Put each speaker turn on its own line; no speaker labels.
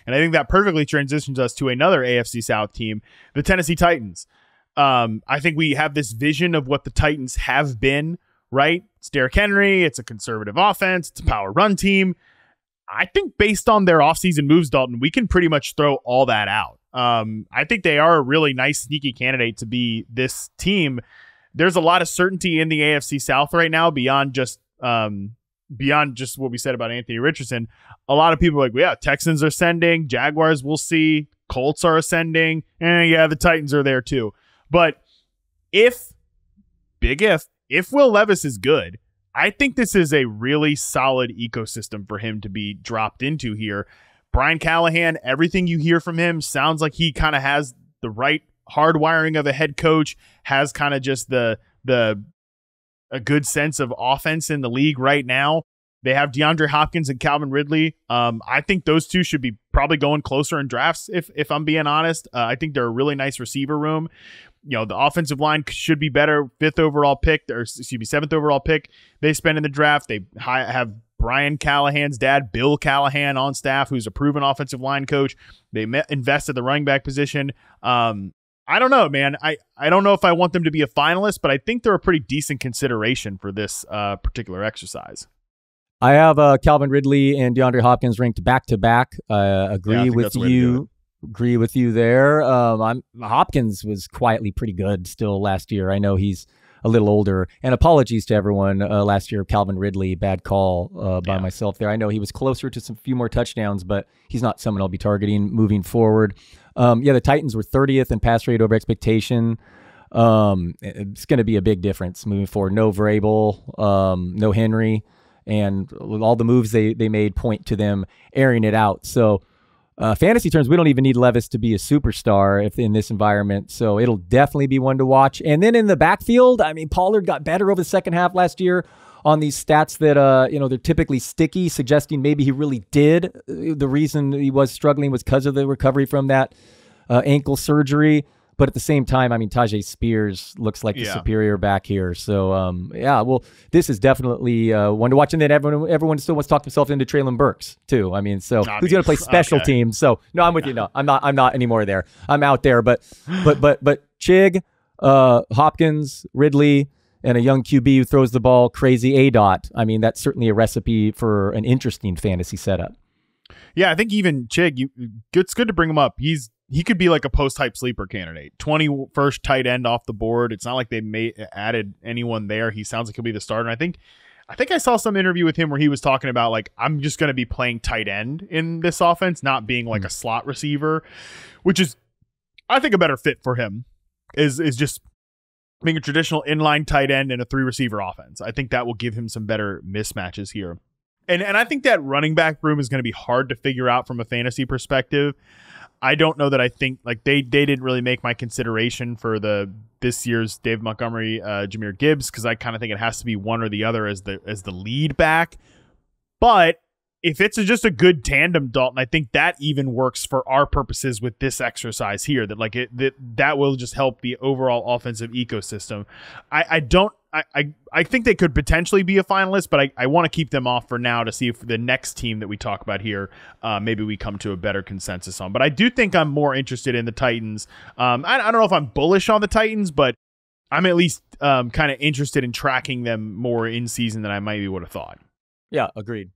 And I think that perfectly transitions us to another AFC South team, the Tennessee Titans. I think we have this vision of what the Titans have been, right? It's Derrick Henry. It's a conservative offense. It's a power run team. I think based on their offseason moves, Dalton, we can pretty much throw all that out. I think they are a really nice, sneaky candidate to be this team. There's a lot of certainty in the AFC South right now beyond just what we said about Anthony Richardson. A lot of people are like, well, yeah, Texans are ascending, Jaguars we'll see, Colts are ascending, and yeah, the Titans are there too. But if Will Levis is good, I think this is a really solid ecosystem for him to be dropped into here. Brian Callahan, everything you hear from him sounds like he kind of has the right hardwiring of a head coach, has kind of just a good sense of offense in the league right now. They have DeAndre Hopkins and Calvin Ridley. I think those two should be probably going closer in drafts, if I'm being honest. I think they're a really nice receiver room. You know, the offensive line should be better. 7th overall pick they spend in the draft. They have Brian Callahan's dad, Bill Callahan, on staff, who's a proven offensive line coach. They invest at the running back position. I don't know, man. I don't know if I want them to be a finalist, but I think they're a pretty decent consideration for this particular exercise.
I have Calvin Ridley and DeAndre Hopkins ranked back-to-back. Agree with you. Agree with you there. Hopkins was quietly pretty good still last year. I know he's a little older. And apologies to everyone last year. Calvin Ridley, bad call by myself there. I know he was closer to some few more touchdowns, but he's not someone I'll be targeting moving forward. The Titans were 30th in pass rate over expectation. It's going to be a big difference moving forward. No Vrabel, no Henry, and all the moves they made point to them airing it out. So fantasy terms, we don't even need Levis to be a superstar if in this environment. So it'll definitely be one to watch. And then in the backfield, I mean, Pollard got better over the second half last year on these stats that, they're typically sticky, suggesting maybe he really did. The reason he was struggling was because of the recovery from that ankle surgery. But at the same time, I mean, Tajay Spears looks like the superior back here. So, this is definitely one to watch. And then everyone still wants to talk himself into Treylon Burks, too. I mean, so who's going to play special teams? So, no, I'm with you. No, I'm not anymore there. I'm out there. But Chig, Hopkins, Ridley, and a young QB who throws the ball crazy A-dot. I mean, that's certainly a recipe for an interesting fantasy setup.
Yeah, I think even Chig, it's good to bring him up. He could be like a post-hype sleeper candidate. 21st tight end off the board. It's not like they added anyone there. He sounds like he'll be the starter. I think I saw some interview with him where he was talking about, like, I'm just going to be playing tight end in this offense, not being like a slot receiver, which is, I think, a better fit for him is just being a traditional inline tight end in a 3-receiver offense. I think that will give him some better mismatches here. And I think that running back room is going to be hard to figure out from a fantasy perspective. I don't know that I think, like, they didn't really make my consideration for this year's Dave Montgomery, Jahmyr Gibbs, because I kind of think it has to be one or the other as the lead back. But if it's just a good tandem, Dalton, I think that even works for our purposes with this exercise here. That will just help the overall offensive ecosystem. I think they could potentially be a finalist, but I want to keep them off for now to see if the next team that we talk about here, maybe we come to a better consensus on. But I do think I'm more interested in the Titans. I don't know if I'm bullish on the Titans, but I'm at least kind of interested in tracking them more in season than I maybe would have thought.
Yeah, agreed.